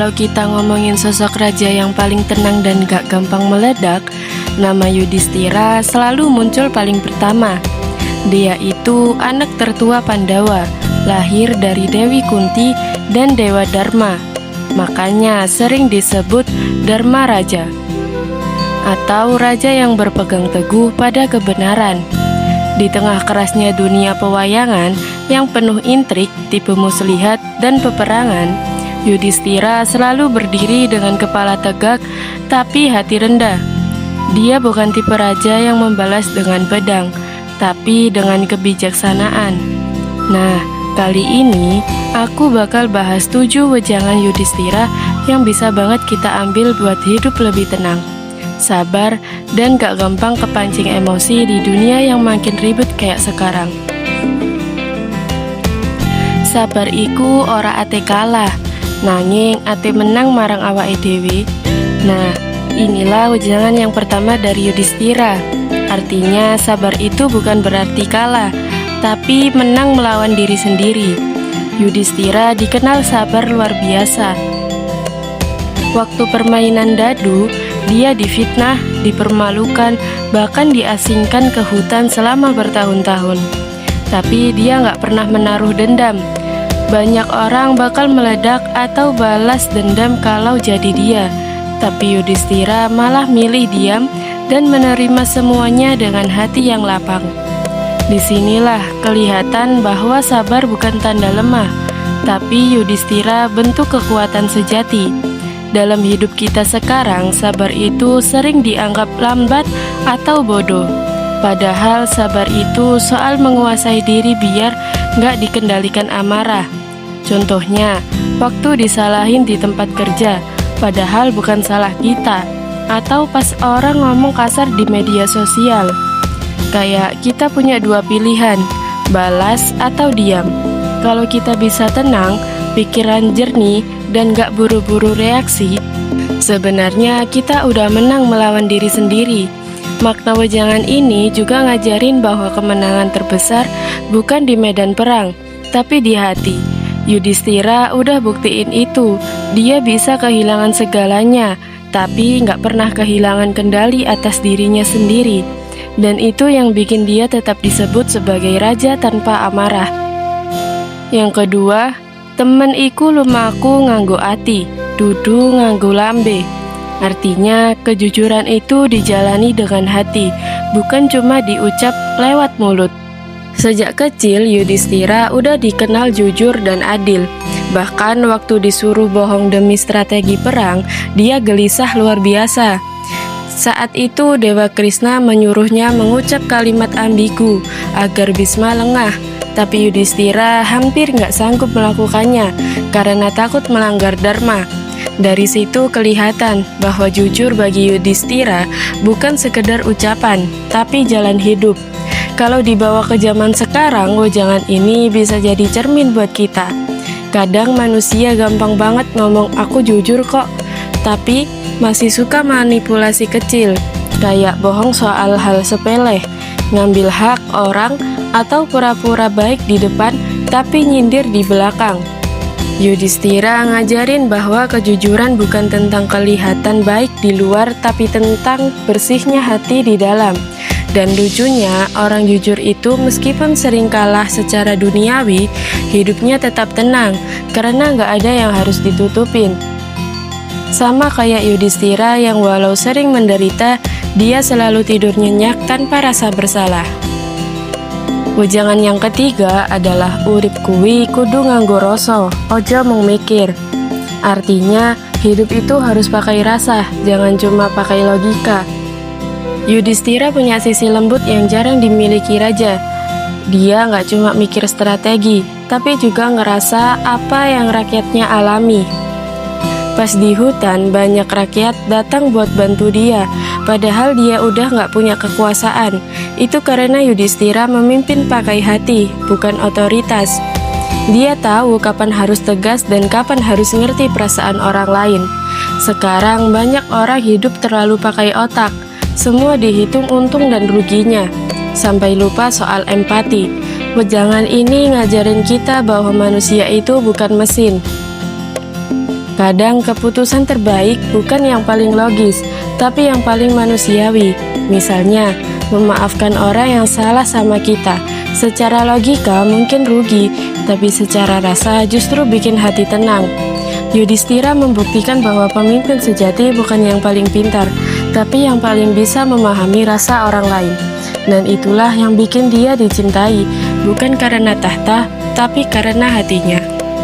kalau kita ngomongin sosok raja yang paling tenang dan gak gampang meledak, nama Yudhistira selalu muncul paling pertama. Dia itu anak tertua Pandawa, lahir dari Dewi Kunti dan Dewa Dharma. Makanya sering disebut Dharma Raja, atau raja yang berpegang teguh pada kebenaran. Di tengah kerasnya dunia pewayangan yang penuh intrik, tipu muslihat, dan peperangan, Yudhistira selalu berdiri dengan kepala tegak tapi hati rendah. Dia bukan tipe raja yang membalas dengan pedang, tapi dengan kebijaksanaan. Nah, kali ini aku bakal bahas 7 wejangan Yudhistira yang bisa banget kita ambil buat hidup lebih tenang, sabar, dan gak gampang kepancing emosi di dunia yang makin ribet kayak sekarang. Sabar iku ora ate kalah, nanging ate menang marang awake dhewe. Nah, inilah wejangan yang pertama dari Yudhistira. Artinya sabar itu bukan berarti kalah, tapi menang melawan diri sendiri. Yudhistira dikenal sabar luar biasa. Waktu permainan dadu, dia difitnah, dipermalukan, bahkan diasingkan ke hutan selama bertahun-tahun. Tapi dia gak pernah menaruh dendam. Banyak orang bakal meledak atau balas dendam kalau jadi dia. Tapi Yudhistira malah milih diam dan menerima semuanya dengan hati yang lapang. Disinilah kelihatan bahwa sabar bukan tanda lemah, tapi Yudhistira bentuk kekuatan sejati. Dalam hidup kita sekarang, sabar itu sering dianggap lambat atau bodoh. Padahal sabar itu soal menguasai diri biar nggak dikendalikan amarah. Contohnya, waktu disalahin di tempat kerja, padahal bukan salah kita. Atau pas orang ngomong kasar di media sosial. Kayak kita punya 2 pilihan, balas atau diam. Kalau kita bisa tenang, pikiran jernih, dan gak buru-buru reaksi, sebenarnya kita udah menang melawan diri sendiri. Makna wejangan ini juga ngajarin bahwa kemenangan terbesar bukan di medan perang, tapi di hati. Yudhistira udah buktiin itu. Dia bisa kehilangan segalanya, tapi gak pernah kehilangan kendali atas dirinya sendiri. Dan itu yang bikin dia tetap disebut sebagai raja tanpa amarah. Yang kedua, temen iku lumaku nganggo ati, dudu nganggo lambe. Artinya, kejujuran itu dijalani dengan hati, bukan cuma diucap lewat mulut. Sejak kecil, Yudhistira udah dikenal jujur dan adil. Bahkan waktu disuruh bohong demi strategi perang, dia gelisah luar biasa. Saat itu Dewa Krishna menyuruhnya mengucap kalimat ambigu agar Bhisma lengah. Tapi Yudhistira hampir nggak sanggup melakukannya karena takut melanggar dharma. Dari situ kelihatan bahwa jujur bagi Yudhistira bukan sekedar ucapan, tapi jalan hidup. Kalau dibawa ke zaman sekarang, wejangan ini bisa jadi cermin buat kita. Kadang manusia gampang banget ngomong aku jujur kok, tapi masih suka manipulasi kecil, kayak bohong soal hal sepele, ngambil hak orang, atau pura-pura baik di depan tapi nyindir di belakang. Yudhistira ngajarin bahwa kejujuran bukan tentang kelihatan baik di luar, tapi tentang bersihnya hati di dalam. Dan lucunya, orang jujur itu meskipun sering kalah secara duniawi, hidupnya tetap tenang karena nggak ada yang harus ditutupin. Sama kayak Yudhistira yang walau sering menderita, dia selalu tidur nyenyak tanpa rasa bersalah. Wejangan yang ketiga adalah urip kuwi kudu nganggo rasa, ojo mung mikir. Artinya, hidup itu harus pakai rasa, jangan cuma pakai logika. Yudhistira punya sisi lembut yang jarang dimiliki raja. Dia nggak cuma mikir strategi, tapi juga ngerasa apa yang rakyatnya alami. Pas di hutan, banyak rakyat datang buat bantu dia, padahal dia udah nggak punya kekuasaan. Itu karena Yudhistira memimpin pakai hati, bukan otoritas. Dia tahu kapan harus tegas dan kapan harus ngerti perasaan orang lain. Sekarang banyak orang hidup terlalu pakai otak. Semua dihitung untung dan ruginya, sampai lupa soal empati. Wejangan ini ngajarin kita bahwa manusia itu bukan mesin. Kadang keputusan terbaik bukan yang paling logis, tapi yang paling manusiawi. Misalnya, memaafkan orang yang salah sama kita. Secara logika mungkin rugi, tapi secara rasa justru bikin hati tenang. Yudhistira membuktikan bahwa pemimpin sejati bukan yang paling pintar, tapi yang paling bisa memahami rasa orang lain. Dan itulah yang bikin dia dicintai, bukan karena tahta, tapi karena hatinya.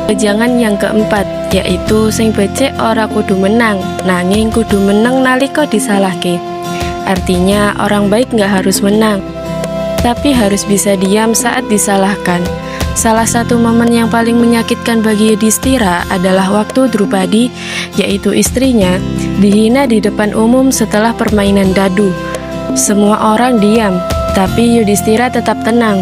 Wejangan yang keempat, yaitu sing becik ora kudu menang, nanging kudu menang nalika disalahke. Artinya orang baik nggak harus menang, tapi harus bisa diam saat disalahkan. Salah satu momen yang paling menyakitkan bagi Yudhistira adalah waktu Drupadi, yaitu istrinya, dihina di depan umum setelah permainan dadu. Semua orang diam, tapi Yudhistira tetap tenang.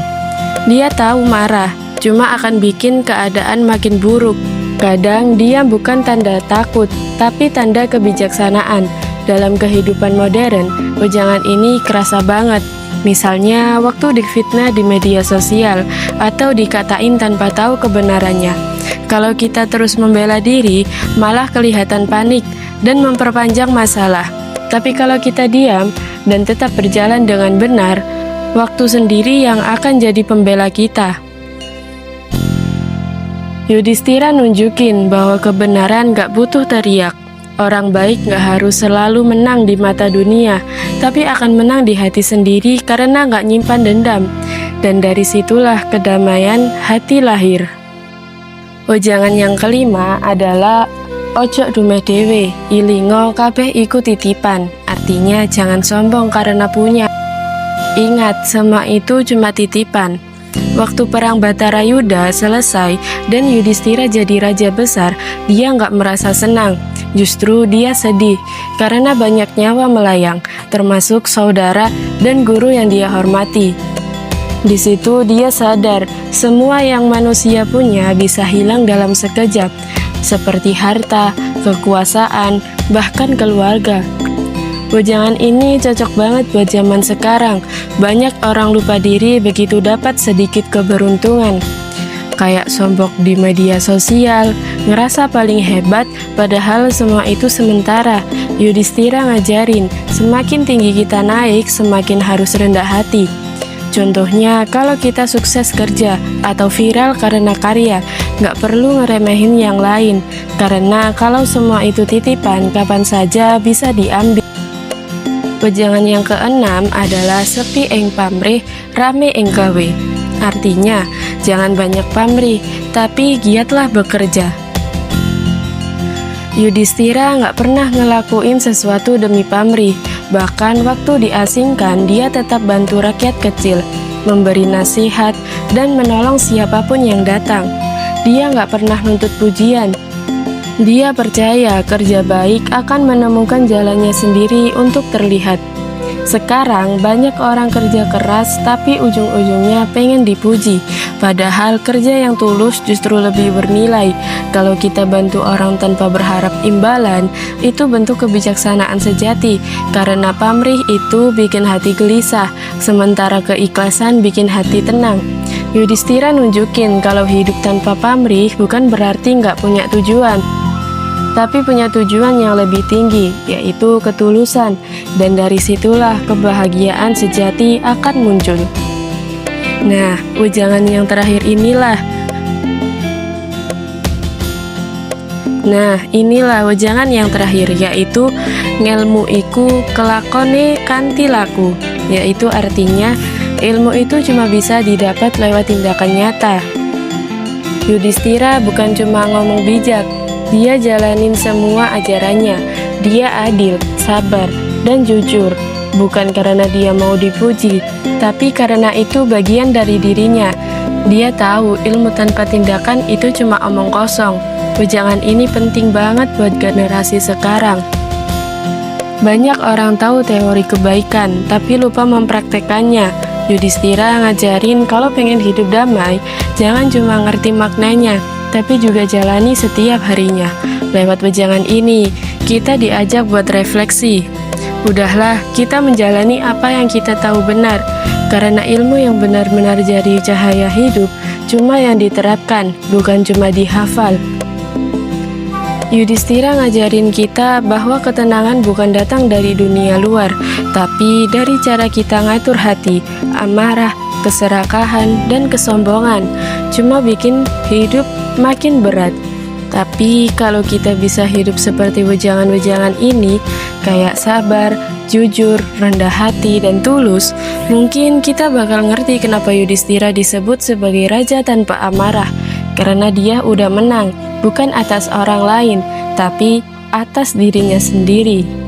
Dia tahu marah cuma akan bikin keadaan makin buruk. Kadang diam bukan tanda takut, tapi tanda kebijaksanaan. Dalam kehidupan modern, wejangan ini kerasa banget. Misalnya waktu difitnah di media sosial atau dikatain tanpa tahu kebenarannya. Kalau kita terus membela diri, malah kelihatan panik dan memperpanjang masalah. Tapi kalau kita diam dan tetap berjalan dengan benar, waktu sendiri yang akan jadi pembela kita. Yudhistira nunjukin bahwa kebenaran gak butuh teriak. Orang baik gak harus selalu menang di mata dunia, tapi akan menang di hati sendiri karena gak nyimpan dendam. Dan dari situlah kedamaian hati lahir. Wejangan yang kelima adalah ojo dumeh dewe, ilingo kabeh iku titipan. Artinya jangan sombong karena punya. Ingat, semua itu cuma titipan. Waktu perang Batarayuda selesai dan Yudhistira jadi raja besar, dia nggak merasa senang. Justru dia sedih karena banyak nyawa melayang, termasuk saudara dan guru yang dia hormati. Di situ dia sadar semua yang manusia punya bisa hilang dalam sekejap, seperti harta, kekuasaan, bahkan keluarga. Wejangan ini cocok banget buat zaman sekarang. Banyak orang lupa diri begitu dapat sedikit keberuntungan. Kayak sombong di media sosial, ngerasa paling hebat, padahal semua itu sementara. Yudhistira ngajarin, semakin tinggi kita naik, semakin harus rendah hati. Contohnya, kalau kita sukses kerja atau viral karena karya, nggak perlu ngeremehin yang lain. Karena kalau semua itu titipan, kapan saja bisa diambil. Wejangan yang keenam adalah sepi ing pamrih, rame ing gawe. Artinya, jangan banyak pamrih, tapi giatlah bekerja. Yudhistira nggak pernah ngelakuin sesuatu demi pamrih. Bahkan waktu diasingkan, dia tetap bantu rakyat kecil, memberi nasihat, dan menolong siapapun yang datang. Dia nggak pernah nuntut pujian. Dia percaya kerja baik akan menemukan jalannya sendiri untuk terlihat. Sekarang banyak orang kerja keras tapi ujung-ujungnya pengen dipuji. Padahal kerja yang tulus justru lebih bernilai. Kalau kita bantu orang tanpa berharap imbalan, itu bentuk kebijaksanaan sejati. Karena pamrih itu bikin hati gelisah, sementara keikhlasan bikin hati tenang. Yudhistira nunjukin kalau hidup tanpa pamrih bukan berarti nggak punya tujuan, tapi punya tujuan yang lebih tinggi, yaitu ketulusan. Dan dari situlah kebahagiaan sejati akan muncul. Nah, wejangan yang terakhir inilah. Wejangan yang terakhir, yaitu ngelmu iku kelakone kanthi laku. Yaitu artinya, ilmu itu cuma bisa didapat lewat tindakan nyata. Yudhistira bukan cuma ngomong bijak, dia jalanin semua ajarannya. Dia adil, sabar, dan jujur. Bukan karena dia mau dipuji, tapi karena itu bagian dari dirinya. Dia tahu ilmu tanpa tindakan itu cuma omong kosong. Wejangan ini penting banget buat generasi sekarang. Banyak orang tahu teori kebaikan, tapi lupa mempraktekannya. Yudhistira ngajarin kalau pengen hidup damai, jangan cuma ngerti maknanya, tapi juga jalani setiap harinya. Lewat wejangan ini, kita diajak buat refleksi. Udahlah, kita menjalani apa yang kita tahu benar, karena ilmu yang benar-benar jadi cahaya hidup, cuma yang diterapkan, bukan cuma dihafal. Yudhistira ngajarin kita bahwa ketenangan bukan datang dari dunia luar, tapi dari cara kita ngatur hati, amarah, keserakahan, dan kesombongan. Cuma bikin hidup makin berat. Tapi kalau kita bisa hidup seperti wejangan-wejangan ini, kayak sabar, jujur, rendah hati, dan tulus, mungkin kita bakal ngerti kenapa Yudhistira disebut sebagai raja tanpa amarah. Karena dia udah menang, bukan atas orang lain, tapi atas dirinya sendiri.